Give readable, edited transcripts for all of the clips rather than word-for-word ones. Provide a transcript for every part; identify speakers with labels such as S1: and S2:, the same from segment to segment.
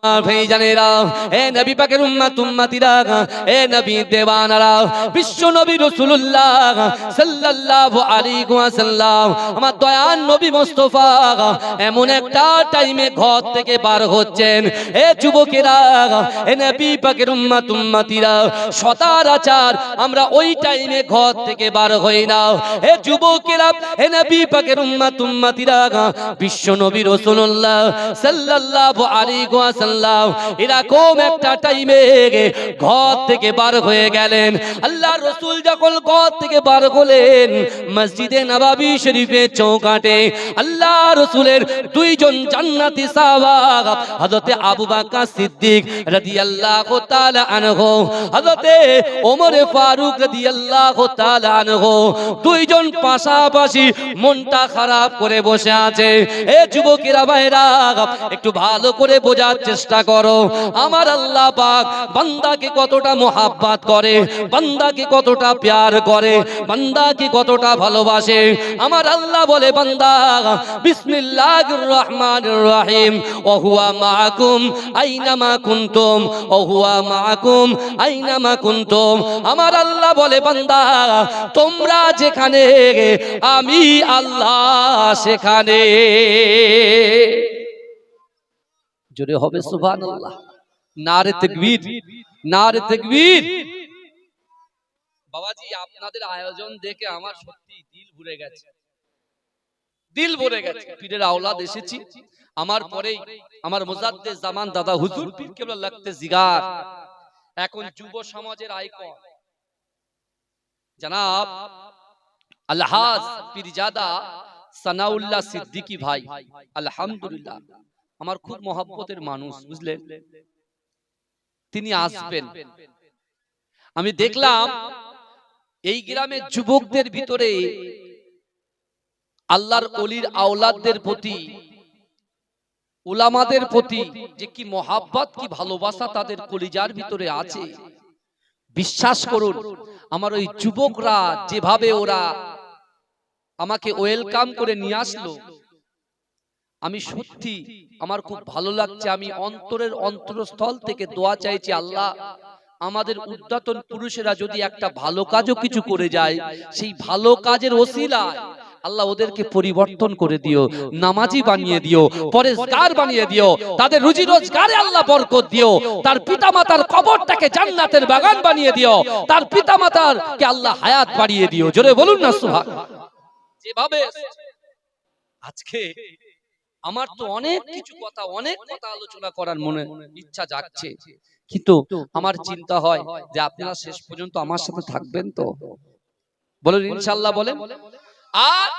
S1: ভাইজানেরা, এ নবী পাকের উম্মত উম্মতিরা, এ নবী দেওয়ানারা, বিশ্ব নবী রাসূলুল্লাহ সাল্লাল্লাহু আলাইহি ওয়াসাল্লাম আমার দয়ার নবী মুস্তাফা এমন একটা টাইমে ঘর থেকে বার হচ্ছেন। এ যুবকেরা, এ নবী পাকের উম্মত উম্মতিরা, সচরাচর আমরা ওই টাইমে ঘর থেকে বার হই না। এ যুবকেরা, এ নবী পাকের উম্মত উম্মতিরা, বিশ্ব নবী রাসূলুল্লাহ সাল্লাল্লাহু আলাইহি ওয়াসাল্লাম এরকম একটা টাইমে ঘর থেকে বার হয়ে গেলেন। আল্লাহ রাসূল যখন ঘর থেকে বার হলেন, মসজিদে নববী শরীফের চৌকাঠে আল্লাহ রাসূলের দুইজন জান্নাতি সাহাবা হযরত আবু বকর সিদ্দিক রাদিয়াল্লাহু তাআলা আনহু, হযরত ওমর ফারুক রাদিয়াল্লাহু তাআলা আনহু, দুইজন পাশাপাশি মনটা খারাপ করে বসে আছে। এ যুবকেরা ভাইরা, একটু ভালো করে বোঝার চেষ্টা করো, আমার আল্লাহ পাক বান্দাকে কতটা মোহাব্বত করে, বান্দাকে কতটা প্যার করে, বান্দাকে কতটা ভালোবাসে। আমার আল্লাহ বলে, বান্দা বিসমিল্লাহির রহমানির রহিম, ওয়া হুয়া মাআকুম আইনামা কুনতুম, ওয়া হুয়া মাআকুম আইনামা কুনতুম। আমার আল্লাহ বলে, বান্দা তোমরা যেখানে আমি আল্লাহ সেখানে। জোরে হবে সুবহানাল্লাহ, নারে তাকবীর, নারে তাকবীর। বাবাজি, আপনাদের আয়োজন দেখে আমার সত্যি দিল ভরে গেছে, দিল ভরে গেছে। পীরের আওলাদ এসেছি, আমার পরেই আমার মুজাদ্দিদ জামান দাদা হুজুর পীর কেবলা লাগতে জিগার, এখন যুব সমাজের আইকন জনাব আলহাজ পীরজাদা সানাউল্লাহ সিদ্দিকী ভাই, আলহামদুলিল্লাহ আমার খুব মহব্বতের মানুষ, বুঝলেন। তিনি আসবেন। আমি দেখলাম এই গ্রামের যুবকদের ভিতরে আল্লাহর ওলির আওলাদদের প্রতি, উলামাদের প্রতি যে কি মহাব্বত, কি ভালোবাসা তাদের কলিজার ভিতরে আছে। বিশ্বাস করুন, আমার ওই যুবকরা যেভাবে ওরা আমাকে ওয়েলকাম করে নিয়ে আসলো, আমি সত্যি আমার খুব ভালো লাগছে। আমি অন্তরের অন্তরস্থল থেকে দোয়া চাইছি, আল্লাহ আমাদের উদ্যতন পুরুষেরা যদি একটা ভালো কাজও কিছু করে যায়, সেই ভালো কাজের ওসিলায় আল্লাহ ওদেরকে পরিবর্তন করে দিও, নামাজি বানিয়ে দিও, পরেজগার বানিয়ে দিও, তাদের রুজি রোজগারে আল্লাহ বরকত দিও, তার পিতামাতার কবরটাকে জান্নাতের বাগান বানিয়ে দিও, তার পিতামাতার কে আল্লাহ হায়াত বাড়িয়ে দিও। জোরে বলুন না সুবহানাল্লাহ। যেভাবে আজকে আমার তো অনেক কিছু কথা, অনেক কথা আলোচনা করার মনে ইচ্ছা জাগছে, কিন্তু আমার চিন্তা হয় যে আপনারা শেষ পর্যন্ত আমার সাথে থাকবেন তো, বলেন ইনশাআল্লাহ বলেন। আর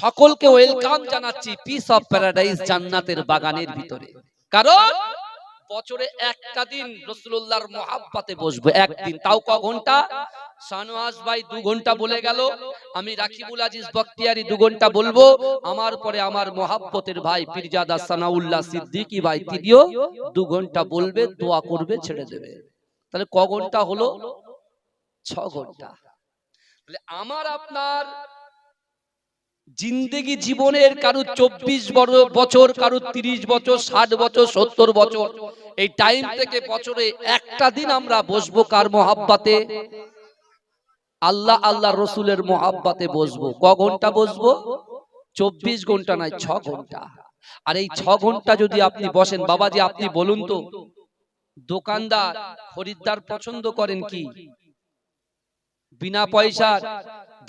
S1: সকলকে ওয়েলকাম জানাচ্ছি পিস অফ প্যারাডাইস জান্নাতের বাগানের ভিতরে। কারণ বছরে একটা দিন রাসূলুল্লাহর মুহাব্বতে বসবো, একদিন, তাও ক ঘন্টা? শাহনওয়াজ ভাই 2 ঘন্টা বলে গেল, আমি রাকিবুল আজিজ বখতিয়ারি 2 ঘন্টা বলবো, আমার পরে আমার মুহাব্বতের ভাই পীরজাদা সানাউল্লাহ সিদ্দিকী ভাই তিনিও 2 ঘন্টা বলবে, দোয়া করবে, ছেড়ে দেবে। তাহলে ক ঘন্টা হলো? 6 ঘন্টা। তাহলে আমার আপনার জিন্দেগি জীবনের কারো 24 বছর, কারো 30 বছর, 60 বছর, 70 বছর, এই টাইম থেকে বছরে একটা দিন আমরা বসবো কার মোহাব্বতে? আল্লাহ আল্লাহ রসুলের মোহাব্বতে বসবো। ক ঘন্টা বসবো? 24 ঘন্টা নয়, 6 ঘন্টা। আর এই 6 ঘন্টা যদি আপনি বসেন, বাবাজি আপনি বলুন তো, দোকানদার খরিদ্দার পছন্দ করেন কি? বিনা পয়সার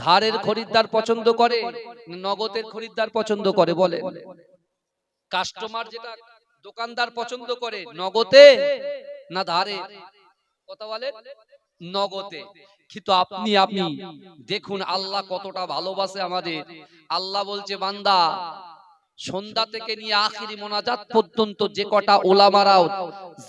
S1: ধারের খরিদ্দার পছন্দ করে, নগদের খরিদ্দার পছন্দ করে? বলে কাস্টমার যেটা দোকানদার পছন্দ করে, নগদে না ধারে? কথা বলেন, নগদে। কিন্তু আপনি দেখুন আল্লাহ কতটা ভালোবাসে আমাদের। আল্লাহ বলছে, বান্দা সন্ধ্যা থেকে নিয়ে আখিরি মোনাজাত পর্যন্ত যে কটা ওলামারাও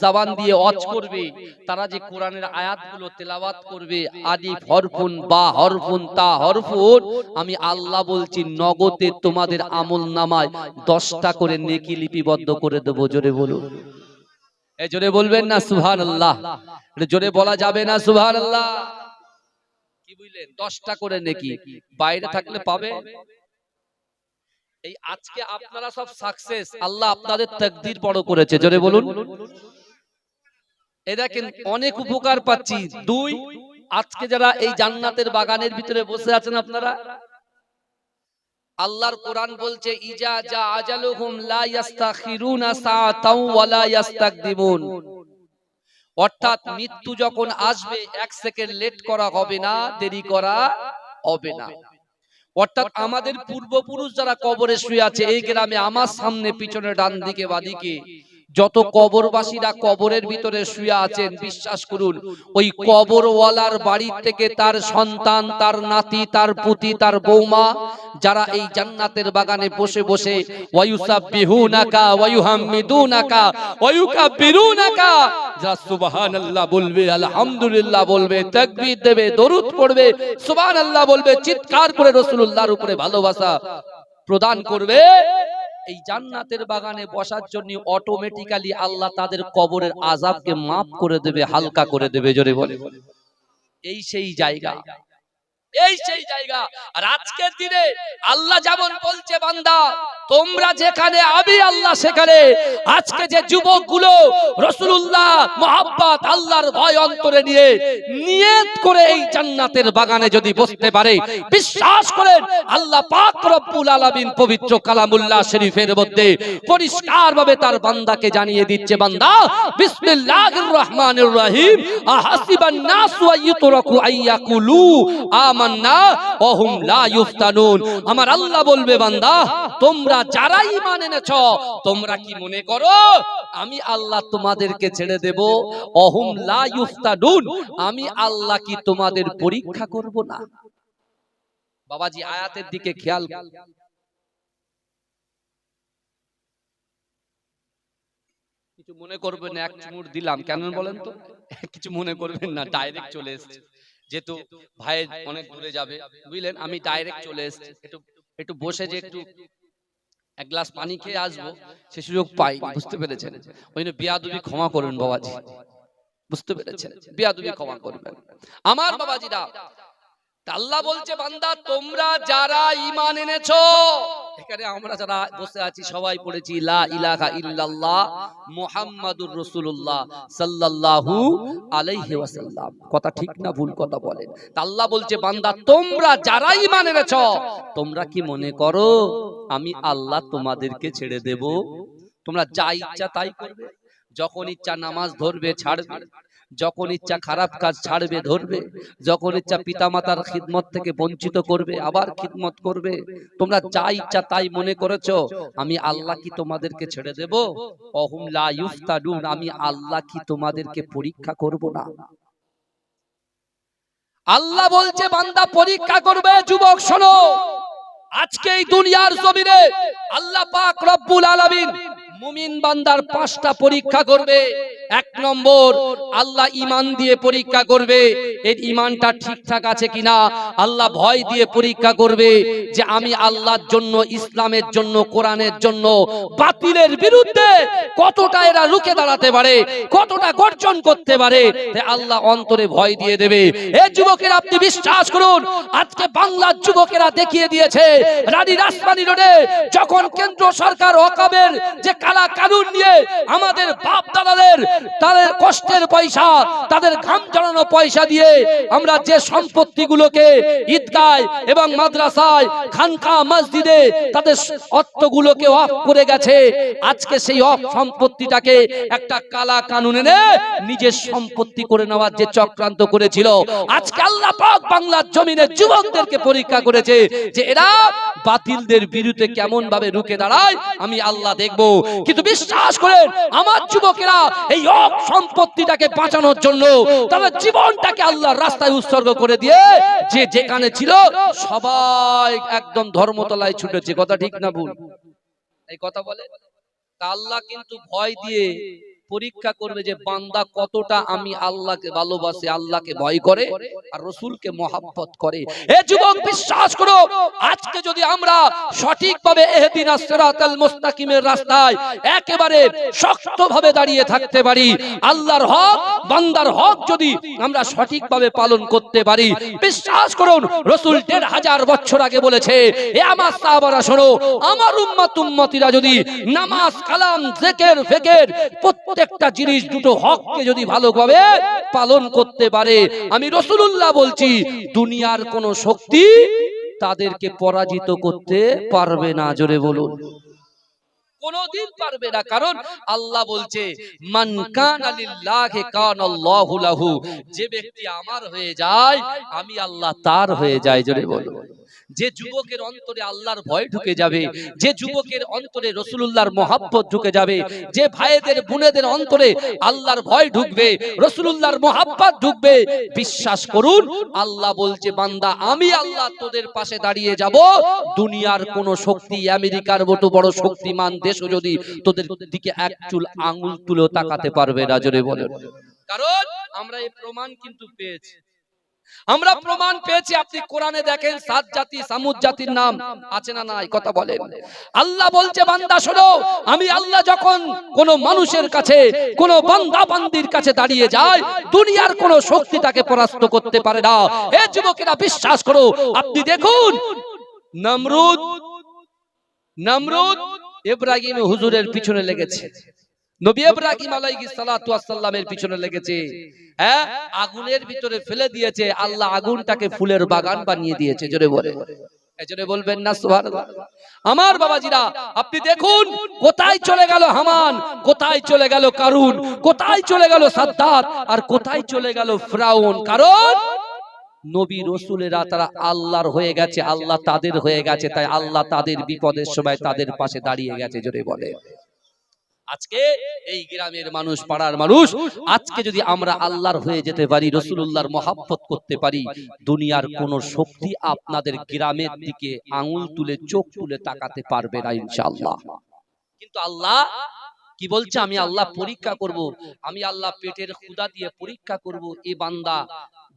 S1: জবান দিয়ে ওয়াজ করবে, তারা যে কোরআনের আয়াতগুলো তেলাওয়াত করবে, আলিফ হরফুন, বা হরফুন, তা হরফুন, আমি আল্লাহ বলছি নগদে তোমাদের আমলনামায় 10টা করে নেকি লিপিবদ্ধ করে দেব। জোরে বলুন, এই জোরে বলবেন না সুবহানাল্লাহ? জোরে বলা যাবে না সুবহানাল্লাহ? কি বুঝলেন? 10টা করে নেকি। বাইরে থাকলে পাবে? এই আজকে আপনারা সব সাকসেস, আল্লাহ আপনাদের তাকদীর বড় করেছে, জোরে বলুন। এই দেখেন অনেক উপকার পাচ্ছি। দুই, আজকে যারা এই জান্নাতের বাগানের ভিতরে বসে আছেন আপনারা, আল্লাহর কোরআন বলছে ইজা জা আজালুহুম লা ইস্তাখিরুনা সাআতাও ওয়া লা ইস্তাকদিমুন, অর্থাৎ মৃত্যু যখন আসবে এক সেকেন্ড লেট করা হবে না, দেরি করা হবে না। অর্থাৎ আমাদের পূর্বপুরুষ যারা কবরে শুয়ে আছে এই গ্রামে, আমার সামনে পিছনে ডান দিকে বাদিকে যত কবরবাসীরা কবরের ভিতরে শুয়ে আছেন, বিশ্বাস করুন ওই কবরওয়ালার বাড়ি থেকে তার সন্তান, তার নাতি, তার পুতি, তার বৌমা, যারা এই জান্নাতের বাগানে বসে বসে ওয়ায়ুসাব্বিহুনাকা ওয়ায়ুহাম্মিদুনাকা ওয়ায়ুকাব্বিরুনাকা, যারা সুবহানাল্লাহ বলবে, আলহামদুলিল্লাহ বলবে, তাকবীর দেবে, দরুদ পড়বে, সুবহানাল্লাহ বলবে, চিৎকার করে রাসূলুল্লাহর উপরে ভালোবাসা প্রদান করবে, এই জান্নাতের বাগানে বসার জন্য অটোমেটিক্যালি আল্লাহ তাদের কবরের আযাবকে মাফ করে দেবে, হালকা করে দেবে, জোরে বলে। এই সেই জায়গা, এই সেই জায়গা। আর আজকের দিনে আল্লাহ যেমন বলছে বান্দা তোমরা যেখানে, আমি আল্লাহ সেখানে। আজকে যে যুবকগুলো রাসূলুল্লাহ মুহাব্বত, আল্লাহর ভয় অন্তরে নিয়ে নিয়ত করে এই জান্নাতের বাগানে যদি বসতে পারে, বিশ্বাস করেন আল্লাহ পাক রব্বুল আলামিন পবিত্র কালামুল্লাহ শরীফের মধ্যে পরিষ্কারভাবে তার বান্দাকে জানিয়ে দিচ্ছে, বান্দা বিসমিল্লাহির রহমানির রহিম আহাসিবান নাসু আইয়ুতরাকু আইয়াকুলু আমান্না ওয়া হুম লা ইফতানুন। আমার আল্লাহ বলবে বান্দা তোমরা যারা ঈমান এনেছো, তোমরা কি মনে করো আমি আল্লাহ তোমাদেরকে ছেড়ে দেব? ওয়া হুম লা ইফতানুন, আমি আল্লাহ কি তোমাদের পরীক্ষা করব না? বাবাজি আয়াতের দিকে খেয়াল, কিছু মনে করবেন না, এক চুমুর দিলাম কেন বলেন তো, কিছু মনে করবেন না, ডাইরেক্ট চলে এসেছে, যেহেতু ভাই অনেক দূরে যাবে বুঝলেন, আমি ডাইরেক্ট চলে এসেছি, একটু বসে যে একটু এক গ্লাস পানি খেয়ে আসবো সে সুযোগ পাই, বুঝতে পেরেছেন? ওই জন্য বিয়াদবি ক্ষমা করবেন বাবাজি, বুঝতে পেরেছেন? বিয়াদবি ক্ষমা করবেন আমার বাবাজিরা। আল্লাহ বলছে বান্দা তোমরা যারা ঈমান এনেছো, এখানে আমরা যারা বসে আছি সবাই পড়েছি লা ইলাহা ইল্লাল্লাহ মুহাম্মাদুর রাসূলুল্লাহ সাল্লাল্লাহু আলাইহি ওয়াসাল্লাম, কথা ঠিক না ভুল কথা বলেন? আল্লাহ বলছে বান্দা তোমরা যারা ঈমান এনেছো, তোমরা কি মনে করো আমি আল্লাহ তোমাদেরকে ছেড়ে দেব? তোমরা যা ইচ্ছা তাই করবে, যখন ইচ্ছা নামাজ ধরবে ছাড়বে, যখন ইচ্ছা খারাপ কাজ ছাড়বে ধরবে, যখন ইচ্ছা পিতামাতার খিদমত থেকে বঞ্চিত করবে আবার খিদমত করবে, তোমরা যা ইচ্ছা তাই মনে করেছো, আমি আল্লাহ কি তোমাদেরকে ছেড়ে দেব? অহুম লা ইফতানুন, আমি আল্লাহ কি তোমাদেরকে পরীক্ষা করব না? আল্লাহ বলছে বান্দা পরীক্ষা করবে। যুবক শোনো, আজকে এই দুনিয়ার জমিনে আল্লাহ পাক রব্বুল আলামিন মুমিন বান্দার 5টা পরীক্ষা করবে। 1 নম্বর আল্লাহ ঈমান দিয়ে পরীক্ষা করবে, এর ঈমানটা ঠিকঠাক আছে কিনা। আল্লাহ ভয় দিয়ে পরীক্ষা করবে যে আমি আল্লাহর জন্য, ইসলামের জন্য, কোরআনের জন্য বাতিলের বিরুদ্ধে কতটা এরা রুখে দাঁড়াতে পারে, কতটা গর্জন করতে পারে, আল্লাহ অন্তরে ভয় দিয়ে দেবে। এই যুবকেরা আপনি বিশ্বাস করুন, আজকে বাংলার যুবকেরা দেখিয়ে দিয়েছে রানী রাসমানি রোডে যখন কেন্দ্র সরকার ওয়াকফের যে কালা কানুন নিয়ে আমাদের বাপ দাদাদের তাদের কষ্টের পয়সা, তাদের ঘাম ঝরানো পয়সা দিয়ে আমরা যে সম্পত্তিগুলোকে ঈদগাহ এবং মাদ্রাসায়, খানকা, মসজিদে তাদের অর্থগুলোকে অফ করে গেছে, আজকে সেই অফ সম্পত্তিটাকে একটা কালা কানুন এনে নিজের সম্পত্তি করে নেওয়ার যে চক্রান্ত করেছিল, আজকে আল্লাহ পাক বাংলার জমিনে যুবকদেরকে পরীক্ষা করেছে যে এরা বাতিলদের বিরুদ্ধে কেমন ভাবে রুখে দাঁড়ায়, আমি আল্লাহ দেখব। কিন্তু বিশ্বাস করেন আমার যুবকেরা এই অফ সম্পত্তিটাকে বাঁচানোর জন্য তাদের জীবনটাকে আল্লাহর রাস্তায় উৎসর্গ করে দিয়ে যে যেখানে ছিল সবাই একদম ধর্মতলায় ছুটেছে, কথা ঠিক না ভুল? এই কথা বলে আল্লাহ কিন্তু ভয় দিয়ে পরীক্ষা করবে যে বান্দা কতটা আমি আল্লাহকে ভালোবাসে, আল্লাহকে ভয় করে আর রাসূলকে মহব্বত করে। এ যুবক বিশ্বাস করো, আজকে যদি আমরা সঠিকভাবে ইহদিনাস সিরাতাল মুস্তাকিমের রাস্তায় একেবারে শক্তভাবে দাঁড়িয়ে থাকতে পারি, আল্লাহর হক বান্দার হক যদি আমরা সঠিকভাবে পালন করতে পারি, বিশ্বাস করুন রাসূল ১৫০০ বছর আগে বলেছে, এ আমার সাহাবারা শোনো, আমার উম্মতিরা যদি নামাজ, কালাম, জিকির, ফিকির প্রত্যেকটা জিনিস দুটো হককে যদি ভালোভাবে পালন করতে পারে, আমি রাসূলুল্লাহ বলছি দুনিয়ার কোন শক্তি তাদেরকে পরাজিত করতে পারবে না। জোরে বলুন, কোনদিন পারবে না। কারণ আল্লাহ বলছে মান কানা লিল্লাহি কানাল্লাহু লাহু, যে ব্যক্তি আমার হয়ে যায় আমি আল্লাহ তার হয়ে যায়। জোরে বলুন, যে যুবকের অন্তরে আল্লাহর ভয় ঢুকে যাবে, যে যুবকের অন্তরে রাসূলুল্লাহর মহব্বত ঢুকে যাবে, যে ভাইদের বোনেদের অন্তরে আল্লাহর ভয় ঢুকবে, রাসূলুল্লাহর মহব্বত ঢুকবে, বিশ্বাস করুন আল্লাহ বলছে বান্দা আমি আল্লাহ তোদের পাশে দাঁড়িয়ে যাব। দুনিয়ার কোন শক্তি, আমেরিকার মতো বড় শক্তিমান দেশও যদি তোদের দিকে এক চুল আঙ্গুল তুলেও তাকাতে পারবে না। জোরে বলেন, কারণ আমরা এই প্রমাণ কিন্তু পেয়েছি। আমরা প্রমাণ পেয়েছি। আপনি কোরআনে দেখেন ৭ জাতি, সামুদ জাতির নাম আছে না নাই? কথা বলেন। আল্লাহ বলছে বান্দা শোনো, আমি আল্লাহ যখন কোন মানুষের কাছে, কোন বান্দা বান্দির কাছে দাঁড়িয়ে যায়, দুনিয়ার কোন শক্তি তাকে পরাস্ত করতে পারে না। হে যুবকেরা বিশ্বাস করো, আপনি দেখুন নমরুদ ইব্রাহিম হুজুরের পিছনে লেগেছে, নবী ইব্রাহিম আলাইহিস সালাতু ওয়াস সালামের পিছনে লেগেছে, হ্যাঁ, আগুনের ভিতরে ফেলে দিয়েছে, আল্লাহ আগুনটাকে ফুলের বাগান বানিয়ে দিয়েছে। জোরে বলে, এজন্য বলবেন না সুবহানাল্লাহ। আমার বাবাজিরা আপনি দেখুন কোথায় চলে গেল হামান, কোথায় চলে গেল কারুন, কোথায় চলে গেল সাদ্দাত, আর কোথায় চলে গেল ফিরাউন। কারণ নবী রাসূলেরা তারা আল্লাহর হয়ে গেছে, আল্লাহ তাদের হয়ে গেছে, তাই আল্লাহ তাদের বিপদের সময় তাদের পাশে দাঁড়িয়ে গেছে। জোরে বলে, আজকে এই গ্রামের মানুষ, পাড়ার মানুষ, আজকে যদি আমরা আল্লাহর হয়ে যেতে পারি, রাসূলুল্লাহর মহব্বত করতে পারি, দুনিয়ার কোন শক্তি আপনাদের গ্রামের দিকে আঙ্গুল তুলে, চোখ তুলে তাকাতে পারবে না ইনশাআল্লাহ। কিন্তু আল্লাহ কি বলছে? আমি আল্লাহ পরীক্ষা করব, আমি আল্লাহ পেটের ক্ষুধা দিয়ে পরীক্ষা করব, এই বান্দা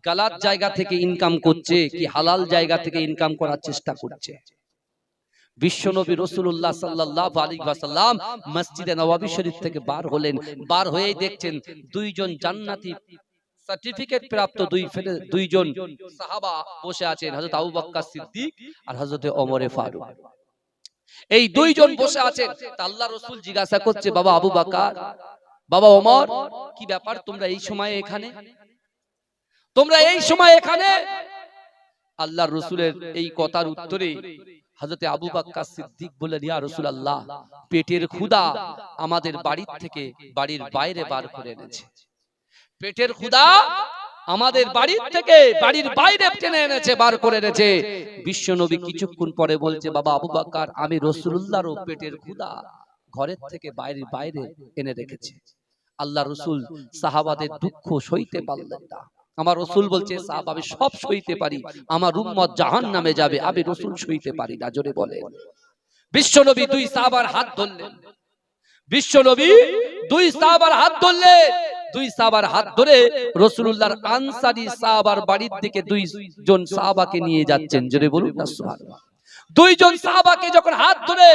S1: গালাত জায়গা থেকে ইনকাম করছে কি হালাল জায়গা থেকে ইনকাম করার চেষ্টা করছে। বিশ্বনবী রাসূলুল্লাহ সাল্লাল্লাহু আলাইহি ওয়াসাল্লাম মসজিদে নববী শরীফ থেকে বার হলেন, বার হয়েই দেখছেন দুইজন জান্নাতি সার্টিফিকেট প্রাপ্ত দুইজন সাহাবা বসে আছেন, হযরত আবু বকর সিদ্দিক আর হযরত ওমর ফারুক। এই দুইজন বসে আছেন। আল্লাহ রাসূল জিজ্ঞাসা করছে, বাবা আবু বকর, বাবা ওমর, কি ব্যাপার তোমরা এই সময়ে এখানে? তোমরা এই সময় এখানে? আল্লাহর রাসূলের এই কথার উত্তরে হযরত আবু বকর সিদ্দিক বললেন, ইয়া রাসূলুল্লাহ, পেটের ক্ষুধা আমাদের বাড়ির থেকে বাড়ির বাইরে বার করে এনেছে। পেটের ক্ষুধা আমাদের বাড়ির থেকে বাড়ির বাইরে টেনে এনেছে, বার করে এনেছে। বিশ্বনবী কিছুক্ষণ পরে বলছে, বাবা আবু বকর, আমি রাসূলুল্লাহরও পেটের ক্ষুধা ঘরের থেকে বাইরে বাইরে এনে রেখেছি। আল্লাহ রাসূল সাহাবাদের দুঃখ সইতে পারলেন না। আমার রাসূল বলছে, সাহাব আমি সব সইতে পারি, আমার উম্মত জাহান্নামে যাবে, আমি রাসূল সইতে পারি না। জোরে বলে। বিশ্বনবী দুই সাহাবার হাত ধরলেন, বিশ্বনবী দুই সাহাবার হাত ধরলেন, দুই সাহাবার হাত ধরে রাসূলুল্লাহর আনসারী সাহাবার বাড়ির দিকে দুইজন সাহাবাকে নিয়ে যাচ্ছেন। জোরে বলুন না সুবহানাল্লাহ। দুইজন সাহাবাকে যখন হাত ধরে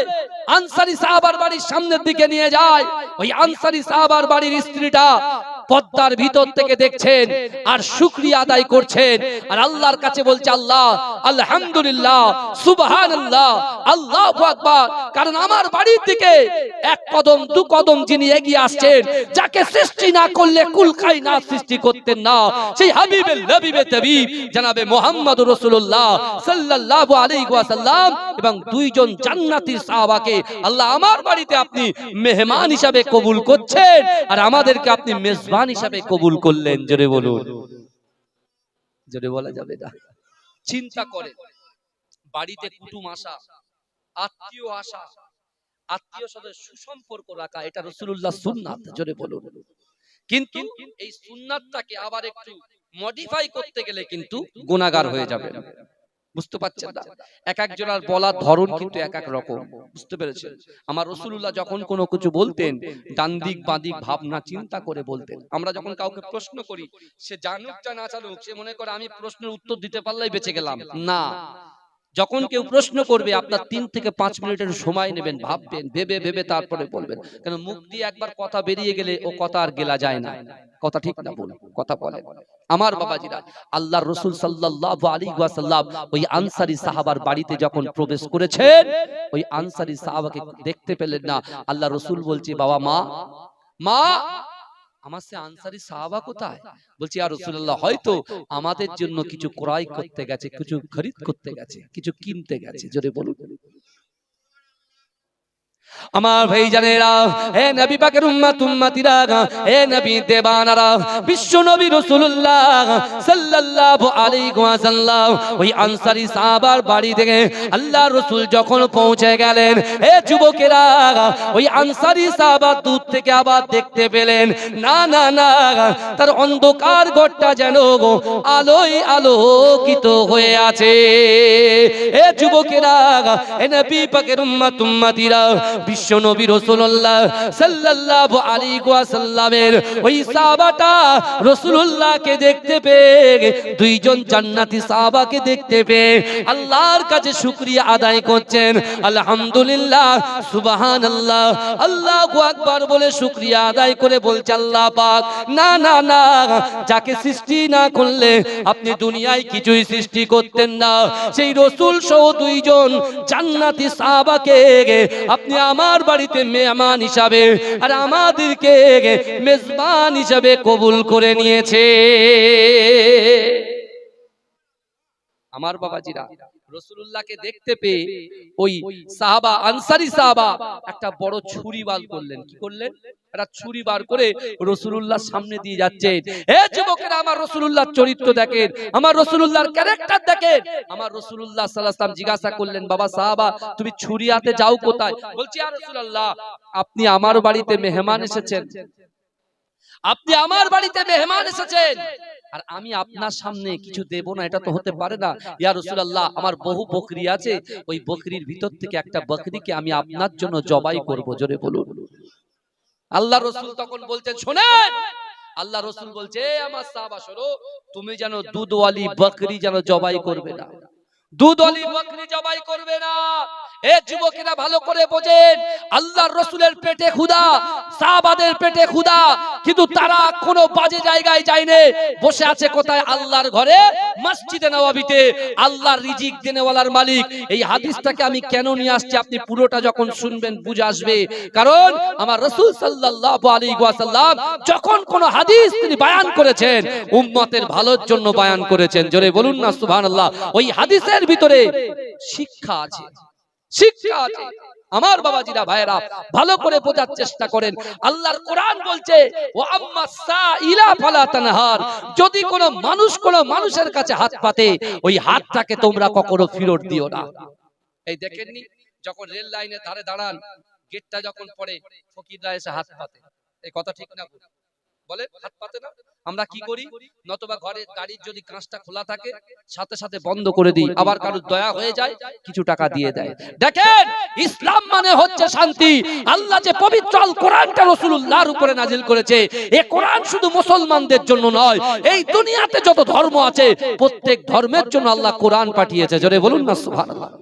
S1: আনসারী সাহাবার বাড়ির সামনের দিকে নিয়ে যায়, ওই আনসারী সাহাবার বাড়ির স্ত্রীটা পর্দার ভিতর থেকে দেখছেন আর শুকরিয়া আদায় করছেন, আর আল্লাহর কাছে বলছে, আল্লাহ আলহামদুলিল্লাহ, সুবহানাল্লাহ, আল্লাহু আকবার। কারণ আমার বাড়ির দিকে এক কদম দু কদম যিনি এগিয়ে আসছেন, যাকে সৃষ্টি না করলে কুল কায়নাত সৃষ্টি করতেন না, সেই হাবিবের নবীবে তাবিব জনাবে মুহাম্মদুর রাসূলুল্লাহ সাল্লাল্লাহু আলাইহি ওয়াসাল্লাম এবং দুইজন জান্নাতি সাহাবাকে আল্লাহ আমার বাড়িতে আপনি মেহমান হিসাবে কবুল করছেন, আর আমাদেরকে আপনি মেজবান হিসাবে কবুল করলেন। জোরে বলুন, জোরে বলা যাবে না। চিন্তা করে বাড়িতে কুটুম আসা, আত্মীয় আসা, আত্মীয় সাথে সুসম্পর্ক রাখা, এটা রাসূলুল্লাহর সুন্নাত। জোরে বলুন। কিন্তু এই সুন্নাতটাকে আবার একটু মডিফাই করতে গেলে কিন্তু গুনাহগার হয়ে যাবে। বুঝতে পারছেন না? এক একজনের বলার ধরন কিন্তু এক এক রকম, বুঝতে পেরেছেন? আমার রাসূলুল্লাহ যখন কোনো কিছু বলতেন ডান দিক বাঁ দিক ভাবনা চিন্তা করে বলতেন। আমরা যখন কাউকে প্রশ্ন করি, সে জানুক বা না জানুক, সে মনে করে আমি প্রশ্নের উত্তর দিতে পারলেই বেঁচে গেলাম। না, যখন কেউ প্রশ্ন করবে আপনার ৩ থেকে ৫ মিনিটের সময় নেবেন, ভাববেন, ভেবে ভেবে তারপরে বলবেন। কারণ মুখ দিয়ে একবার কথা বেরিয়ে গেলে ও কথা আর গেলা যায় না। কথা ঠিক না বলুন? কথা বলেন। আমার বাবাজিরা, আল্লাহর রাসূল সাল্লাল্লাহু আলাইহি ওয়াসাল্লাম ওই আনসারী সাহাবার বাড়িতে যখন প্রবেশ করেছেন, ওই আনসারী সাহাবাকে দেখতে পেলেন না। আল্লাহর রাসূল বলছে, বাবা মা, মা আমার সে আনসারী সাহাবা কোথায়? বলছি ইয়া রাসূলুল্লাহ, হয়তো আমাদের জন্য কিছু ক্রয় করতে গেছে, কিছু খরিদ করতে গেছে, কিছু কিনতে গেছে। জোরে বলুন। আমার ভাইজানেরা, হে নবী পাকের উম্মত উম্মতিরা, হে নবী দেবানারা, বিশ্ব নবী রাসূলুল্লাহ সাল্লাল্লাহু আলাইহি ওয়াসাল্লাম ওই আনসারী সাহাবার বাড়ি থেকে আল্লাহর রাসূল যখন পৌঁছে গেলেন, হে যুবকেরা, ওই আনসারী সাহাবা দূর থেকে আবার দেখতে পেলেন, না না না, তার অন্ধকার ঘরটা যেন আলোয় আলোকিত হয়ে আছে। হে যুবকেরা, হে নবী পাকের উম্মত উম্মতিরা, বিশ্ব নবী রাসূলুল্লাহ সাল্লাল্লাহু আলাইহি ওয়াসাল্লামের ওই সাহাবাটা রাসূলুল্লাহকে দেখতে পেয়ে, দুইজন জান্নাতি সাহাবাকে দেখতে পেয়ে আল্লাহর কাছে শুকরিয়া আদায় করছেন। আলহামদুলিল্লাহ, সুবহানাল্লাহ, আল্লাহু আকবার বলে শুকরিয়া আদায় করে বলছে, আল্লাহ পাক, না না না, যাকে সৃষ্টি না করলে আপনি দুনিয়ায় কিছুই সৃষ্টি করতেন না, সেই রাসূল সহ দুইজন জান্নাতি সাহাবাকে আপনি আমার বাড়িতে মেহমান হিসাবে আর আমাদেরকে মেজবান হিসাবে কবুল করে নিয়েছে। আমার বাবাজিরা, রাসূলুল্লাহকে দেখতে পেয়ে ওই সাহাবা, আনসারী সাহাবা একটা বড় ছুরি বার করলেন। কি করলেন? একটা ছুরি বার করে রাসূলুল্লাহর সামনে দিয়ে যাচ্ছেন। হে যুবকেরা, আমার রাসূলুল্লাহর চরিত্র দেখেন, আমার রাসূলুল্লাহর ক্যারেক্টার দেখেন। আমার রাসূলুল্লাহ সাল্লাল্লাহু আলাইহি ওয়াসাল্লাম জিজ্ঞাসা করলেন, বাবা সাহাবা, তুমি ছুরি হাতে যাও কোথায়? বলছি, ইয়া রাসূলুল্লাহ, আপনি আমার বাড়িতে মেহমান এসেছেন, আপনি আমার বাড়িতে মেহমান এসেছেন, আর আমি আপনার সামনে কিছু দেব না, এটা তো হতে পারে না। ইয়া রাসূলুল্লাহ, আমার বহু বকরি আছে, ওই বকরির ভিতর থেকে একটা বকরিকে আমি আপনার জন্য জবাই করব। জোরে বলুন। আল্লাহ রাসূল তখন বলছেন, শোনেন, আল্লাহ রাসূল বলছে, আমার সাহাবা শোনো, তুমি যেন দুধওয়ালি বকরি যেন জবাই করবে না, দুধওয়ালি বকরি জবাই করবে না। এ যুবকেরা ভালো করে বোঝেন, আল্লাহর রাসূলের পেটে ক্ষুধা, সাহাবাদের পেটে ক্ষুধা, কিন্তু তারা কোনো বাজে জায়গায় যায়নি, বসে আছে কোথায়? আল্লাহর ঘরে, মসজিদে নববীতে। আল্লাহর রিজিক দেনেওয়ালার মালিক। এই হাদিসটাকে আমি কেন নিয়ে আসছি, আপনি পুরোটা যখন শুনবেন বুঝে আসবে। কারণ আমার রাসূল সাল্লাল্লাহু আলাইহি ওয়াসাল্লাম যখন কোন হাদিস তিনি বয়ান করেছেন, উম্মতের ভালোর জন্য বয়ান করেছেন। জোরে বলুন না সুবহানাল্লাহ। ওই হাদিসের ভিতরে শিক্ষা আছে, শিক্ষা আছে। আমার বাবাজিরা, ভাইরা, ভালো করে বোঝার চেষ্টা করেন। আল্লাহর কোরআন বলছে, ওয়া আম্মাস সাইলা ফালা তানহার, যদি কোনো মানুষ কোনো মানুষের কাছে হাত পাতে, ওই হাতটাকে তোমরা কখনো ফেরত দিও না। এই দেখেননি, যখন রেল লাইনের ধারে দাঁড়ান, গেটটা যখন পড়ে, ফকিররা এসে হাত পাতে, এই কথা ঠিক না বলে? হাত পাতে না? আমরা কি করি? নতবা ঘরে গাড়ির যদি কাঁচটা খোলা থাকে, সাথে সাথে বন্ধ করে দিই, আবার কারোর দয়া হয়ে যায়, কিছু টাকা দিয়ে দেয়। দেখেন, ইসলাম মানে হচ্ছে শান্তি। আল্লাহ যে পবিত্র আল কোরআনটা রাসূলুল্লাহর উপরে নাজিল করেছে, এই কোরআন শুধু মুসলমানদের জন্য নয়, এই দুনিয়াতে যত ধর্ম আছে প্রত্যেক ধর্মের জন্য আল্লাহ কোরআন পাঠিয়েছে। জোরে বলুন না সুবহানাল্লাহ।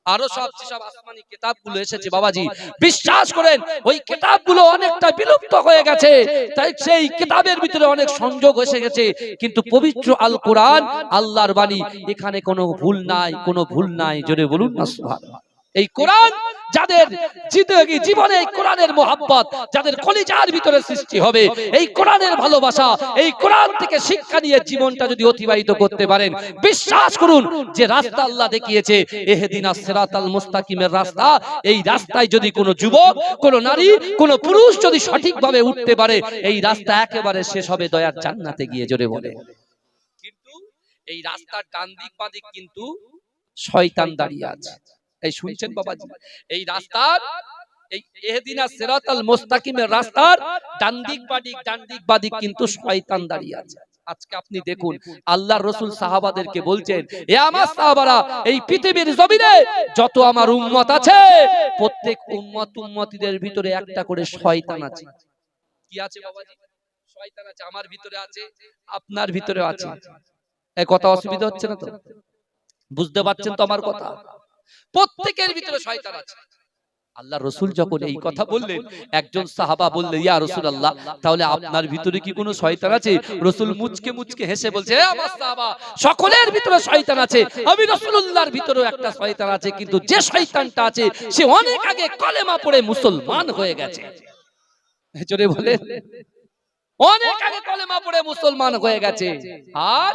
S1: আরো সব আসমানি কিতাবগুলো এসেছে বাবাজি, বিশ্বাস করেন ওই কিতাবগুলো অনেকটা বিলুপ্ত হয়ে গেছে, তাই সেই কিতাবের ভিতরে অনেক সংযোগ এসে গেছে, কিন্তু পবিত্র আল কোরআন আল্লাহর বাণী, এখানে কোনো ভুল নাই, কোনো ভুল নাই। জোরে বলুন না সুবহানাল্লাহ। এই কোরআন যাদের জীবনে এই কোরআনের মোহাব্বত, যাদের কলিজার ভিতরে সৃষ্টি হবে এই কোরআনের ভালোবাসা, এই কোরআন থেকে শিক্ষা নিয়ে জীবনটা যদি অতিবাহিত করতে পারেন, বিশ্বাস করুন যে রাস্তা আল্লাহ দেখিয়েছে, ইহদিনাস সিরাতাল মুস্তাকিমের রাস্তা, এই রাস্তায় যদি কোনো যুবক, কোনো নারী, কোনো পুরুষ যদি সঠিকভাবে উঠতে পারে, এই রাস্তা একেবারে শেষ হবে দয়ার জান্নাতে গিয়ে। জোরে বলে। কিন্তু এই রাস্তার ডান দিক বাঁ দিক কিন্তু শয়তান দাঁড়িয়ে আছে। এই শুনছেন বাবাজি, এই রাস্তার, এই ইহদিনাস সিরাতাল মুস্তাকিমের রাস্তার ডান দিক বাঁ দিক কিন্তু শয়তান দাঁড়িয়ে আছে। আজকে আপনি দেখুন আল্লাহর রাসূল সাহাবাদেরকে বলছেন, এ আমার সাহাবারা, এই পৃথিবীর জমিনে যত আমার উম্মত আছে, প্রত্যেক উম্মতিদের ভিতরে একটা করে শয়তান আছে। কি আছে বাবাজি? শয়তান আছে। আমার ভিতরে আছে, আপনার ভিতরে আছে। এই কথা অসুবিধা হচ্ছে না তো? বুঝতে পারছেন তো আমার কথা? প্রত্যেকের ভিতরে শয়তান আছে। আল্লাহ রাসূল যখন এই কথা বললেন, একজন সাহাবা বললেন, ইয়া রাসূলুল্লাহ, তাহলে আপনার ভিতরে কি কোনো শয়তান আছে? রাসূল মুচকে মুচকে হেসে বলছে, হে আমার সাহাবা, সকলের ভিতরে শয়তান আছে। আমি রাসূলুল্লাহর ভিতরেও একটা শয়তান আছে, কিন্তু যে শয়তানটা আছে সে অনেক আগে কলেমা পড়ে মুসলমান হয়ে গেছে। জোরে বলেন, অনেক আগে কলেমা পড়ে মুসলমান হয়ে গেছে। আর